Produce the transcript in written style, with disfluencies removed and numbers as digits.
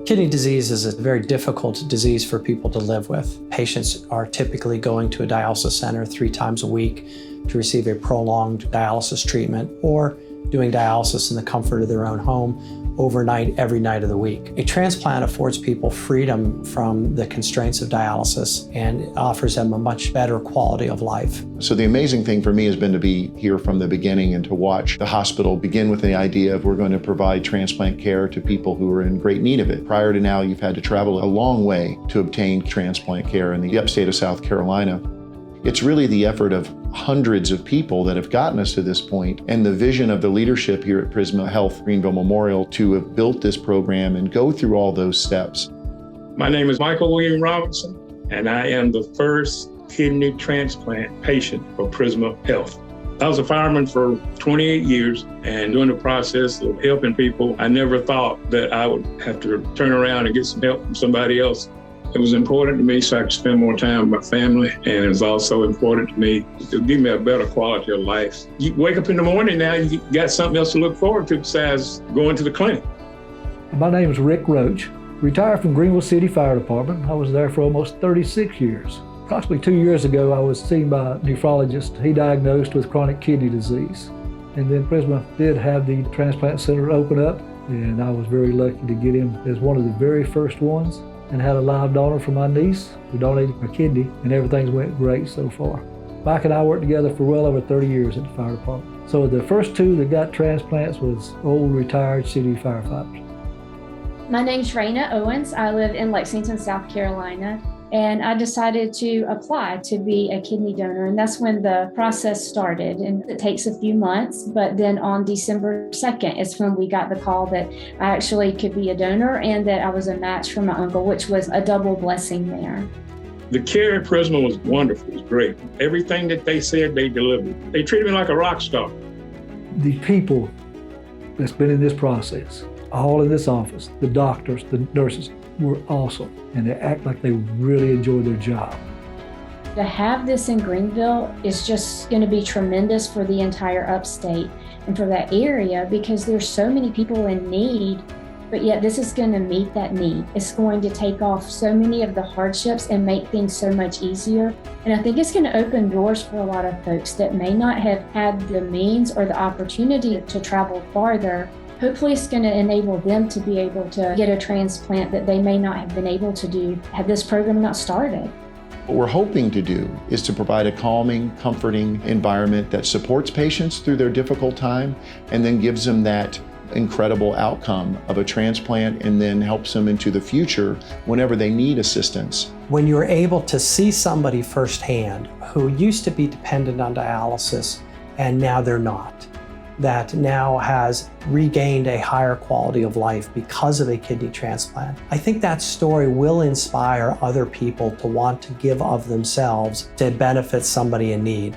Kidney disease is a very difficult disease for people to live with. Patients are typically going to a dialysis center 3 times a week to receive a prolonged dialysis treatment or doing dialysis in the comfort of their own home overnight, every night of the week. A transplant affords people freedom from the constraints of dialysis and offers them a much better quality of life. So the amazing thing for me has been to be here from the beginning and to watch the hospital begin with the idea of we're going to provide transplant care to people who are in great need of it. Prior to now, you've had to travel a long way to obtain transplant care in the upstate of South Carolina. It's really the effort of hundreds of people that have gotten us to this point, and the vision of the leadership here at Prisma Health Greenville Memorial to have built this program and go through all those steps. My name is Michael William Robinson, and I am the first kidney transplant patient for Prisma Health. I was a fireman for 28 years, and during the process of helping people, I never thought that I would have to turn around and get some help from somebody else. It was important to me so I could spend more time with my family, and it was also important to me to give me a better quality of life. You wake up in the morning now, you got something else to look forward to besides going to the clinic. My name is Rick Roach, retired from Greenville City Fire Department. I was there for almost 36 years. Approximately 2 years ago, I was seen by a nephrologist. He diagnosed with chronic kidney disease. And then Prisma did have the transplant center open up, and I was very lucky to get him as one of the very first ones, and had a live donor from my niece who donated her kidney, and everything's went great so far. Mike and I worked together for well over 30 years at the fire department. So the first 2 that got transplants was old retired city firefighters. My name's Rayna Owens. I live in Lexington, South Carolina, and I decided to apply to be a kidney donor, and that's when the process started. And it takes a few months, but then on December 2nd is when we got the call that I actually could be a donor and that I was a match for my uncle, which was a double blessing there. The care at Prisma was wonderful, it was great. Everything that they said, they delivered. They treated me like a rock star. The people that's been in this process, all in this office, the doctors, the nurses, were awesome, and they act like they really enjoy their job. To have this in Greenville is just going to be tremendous for the entire upstate and for that area, because there's so many people in need, but yet this is going to meet that need. It's going to take off so many of the hardships and make things so much easier. And I think it's going to open doors for a lot of folks that may not have had the means or the opportunity to travel farther. Hopefully it's going to enable them to be able to get a transplant that they may not have been able to do had this program not started. What we're hoping to do is to provide a calming, comforting environment that supports patients through their difficult time and then gives them that incredible outcome of a transplant and then helps them into the future whenever they need assistance. When you're able to see somebody firsthand who used to be dependent on dialysis and now they're not, that now has regained a higher quality of life because of a kidney transplant, I think that story will inspire other people to want to give of themselves to benefit somebody in need.